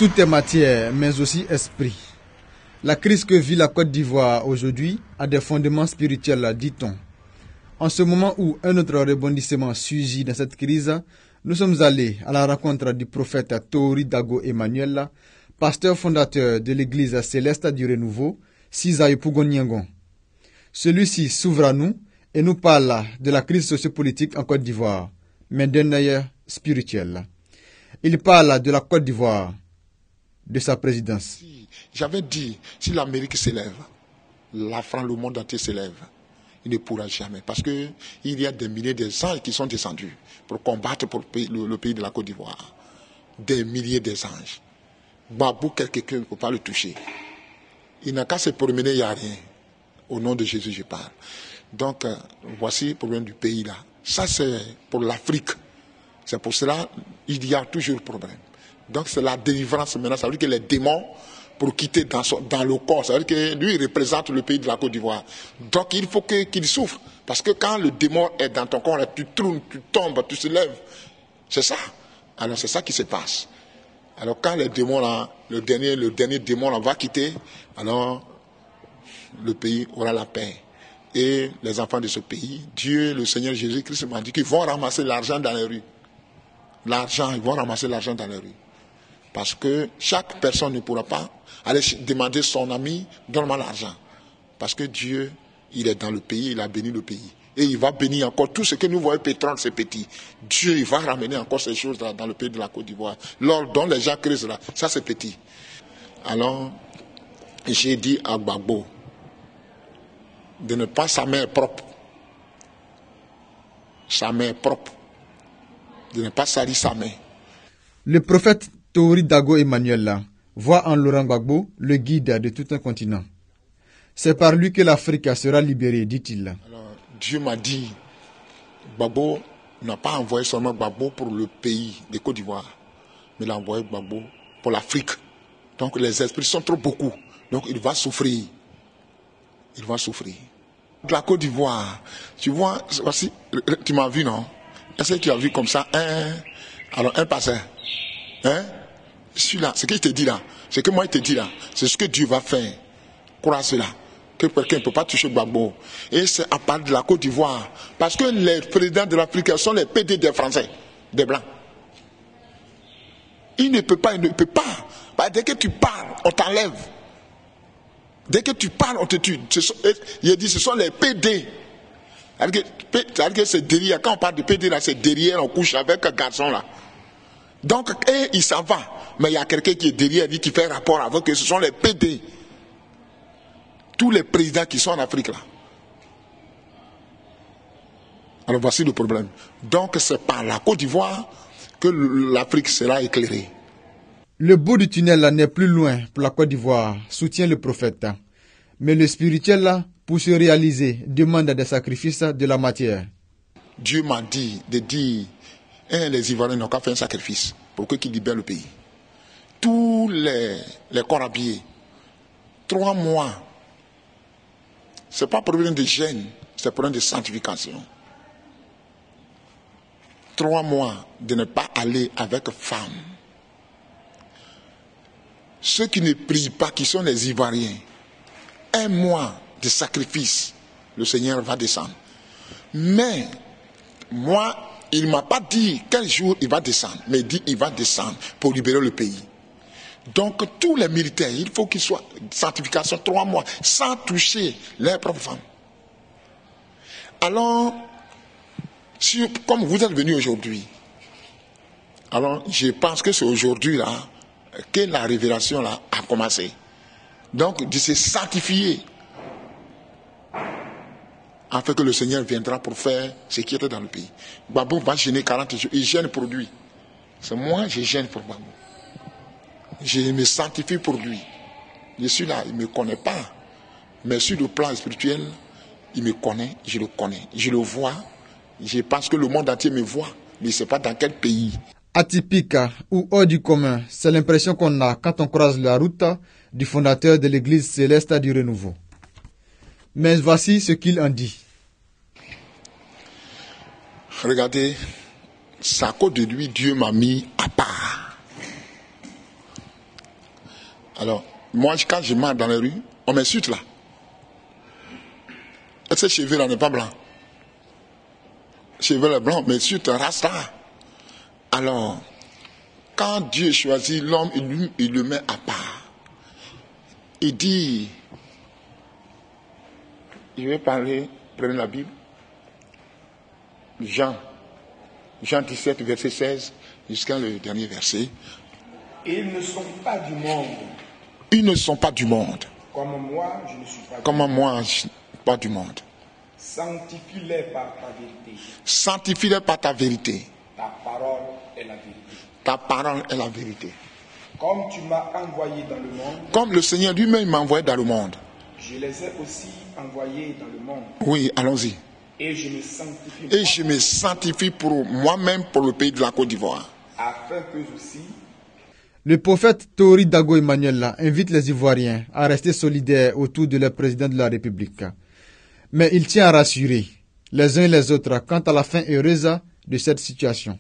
Tout est matière, mais aussi esprit. La crise que vit la Côte d'Ivoire aujourd'hui a des fondements spirituels, dit-on. En ce moment où un autre rebondissement surgit dans cette crise, nous sommes allés à la rencontre du prophète Touri Dago Emmanuel, pasteur fondateur de l'église céleste du Renouveau, Sisaï Pougonyengon. Celui-ci s'ouvre à nous et nous parle de la crise sociopolitique en Côte d'Ivoire, mais d'un œil spirituel. Il parle de la Côte d'Ivoire, de sa présidence. J'avais dit, si l'Amérique s'élève, la France, le monde entier s'élève, il ne pourra jamais. Parce qu'il y a des milliers d'anges qui sont descendus pour combattre pour le pays de la Côte d'Ivoire. Des milliers d'anges. Babou, quelqu'un ne peut pas le toucher. Il n'a qu'à se promener, il n'y a rien. Au nom de Jésus, je parle. Donc, voici le problème du pays là. Ça, c'est pour l'Afrique. C'est pour cela qu'il y a toujours problème. Donc, c'est la délivrance maintenant. Ça veut dire que les démons, pour quitter dans le corps, ça veut dire que lui, il représente le pays de la Côte d'Ivoire. Donc, il faut qu'il souffre. Parce que quand le démon est dans ton corps, là, tu tournes, tu tombes, tu te lèves. C'est ça. Alors, c'est ça qui se passe. Alors, quand les démons là, le dernier démon là va quitter, alors, le pays aura la paix. Et les enfants de ce pays, Dieu, le Seigneur Jésus-Christ m'a dit qu'ils vont ramasser l'argent dans les rues. Ils vont ramasser l'argent dans les rues. Parce que chaque personne ne pourra pas aller demander son ami, donne-moi l'argent. Parce que Dieu, il est dans le pays, il a béni le pays. Et il va bénir encore tout ce que nous voyons pétrole, c'est petit. Dieu, il va ramener encore ces choses-là dans le pays de la Côte d'Ivoire. Lors dont les gens crient là, ça c'est petit. Alors, j'ai dit à Gbagbo de ne pas sa main propre. Sa main propre. De ne pas salir sa main. Le prophète Touri Dago Emmanuel voit en Laurent Gbagbo le guide de tout un continent. C'est par lui que l'Afrique sera libérée, dit-il. Alors, Dieu m'a dit, Gbagbo n'a pas envoyé seulement Gbagbo pour le pays de Côte d'Ivoire, mais il a envoyé Gbagbo pour l'Afrique. Donc les esprits sont trop beaucoup. Donc il va souffrir. Il va souffrir. De la Côte d'Ivoire, tu vois, voici, tu m'as vu, non? Est-ce que tu as vu comme ça un passeur? Hein? Celui-là, ce que je te dis là, ce que moi je te dis là, c'est ce que Dieu va faire. Crois cela. Que quelqu'un ne peut pas toucher Gbagbo. Et c'est à part de la Côte d'Ivoire. Parce que les présidents de l'Afrique sont les PD des Français, des Blancs. Il ne peut pas. Dès que tu parles, on t'enlève. Dès que tu parles, on te tue. Il dit, ce sont les PD. C'est-à-dire que c'est derrière, quand on parle de PD là, c'est derrière, on couche avec un garçon là. Donc, il s'en va. Mais il y a quelqu'un qui est derrière, qui fait rapport avec eux, ce sont les PD. Tous les présidents qui sont en Afrique là. Alors voici le problème. Donc c'est par la Côte d'Ivoire que l'Afrique sera éclairée. Le bout du tunnel n'est plus loin pour la Côte d'Ivoire, soutient le prophète. Mais le spirituel, pour se réaliser, demande des sacrifices de la matière. Dieu m'a dit de dire, les Ivoiriens n'ont qu'à faire un sacrifice pour qu'ils libèrent le pays. Tous les corps habillés, 3 mois, ce n'est pas problème de gêne, c'est problème de sanctification. 3 mois de ne pas aller avec femme. Ceux qui ne prient pas, qui sont les Ivoiriens, 1 mois de sacrifice, le Seigneur va descendre. Mais, moi, il ne m'a pas dit quel jour il va descendre, mais il dit qu'il va descendre pour libérer le pays. Donc, tous les militaires, il faut qu'ils soient sanctification 3 mois, sans toucher leurs propres femmes. Alors, comme vous êtes venus aujourd'hui, alors je pense que c'est aujourd'hui là que la révélation là a commencé. Donc, de se sanctifier, afin que le Seigneur viendra pour faire ce qui était dans le pays. Gbagbo va gêner 40 jours, il gêne pour lui. C'est moi, je gêne pour Gbagbo. Je me sanctifie pour lui. Je suis là, il ne me connaît pas. Mais sur le plan spirituel, il me connaît, je le connais. Je le vois. Je pense que le monde entier me voit. Mais je ne sais pas dans quel pays. Atypique ou hors du commun, c'est l'impression qu'on a quand on croise la route du fondateur de l'église céleste du Renouveau. Mais voici ce qu'il en dit. Regardez, c'est à cause de lui, Dieu m'a mis à part. Alors, moi, quand je marche dans les rues, on m'insulte là. Et ces cheveux-là n'est pas blanc. Cheveux blancs, mais m'insulte, rasta. Alors, quand Dieu choisit l'homme, il le met à part. Il dit, je vais parler, prenez la Bible, Jean 17, verset 16, jusqu'à le dernier verset. Ils ne sont pas du monde. Ils ne sont pas du monde. Comme moi, je ne suis pas Comme moi, je ne suis pas du monde. Sanctifie-les par ta vérité. Sanctifie-les par ta vérité. Ta parole est la vérité. Ta parole est la vérité. Comme tu m'as envoyé dans le monde, Comme le Seigneur lui-même m'a envoyé dans le monde. je les ai aussi envoyés dans le monde. Oui, allons-y. Et je me sanctifie Et je me sanctifie pour moi-même, pour le pays de la Côte d'Ivoire. afin que aussi Le prophète Tori Dago Emmanuel invite les Ivoiriens à rester solidaires autour de leur président de la République. Mais il tient à rassurer les uns et les autres quant à la fin heureuse de cette situation.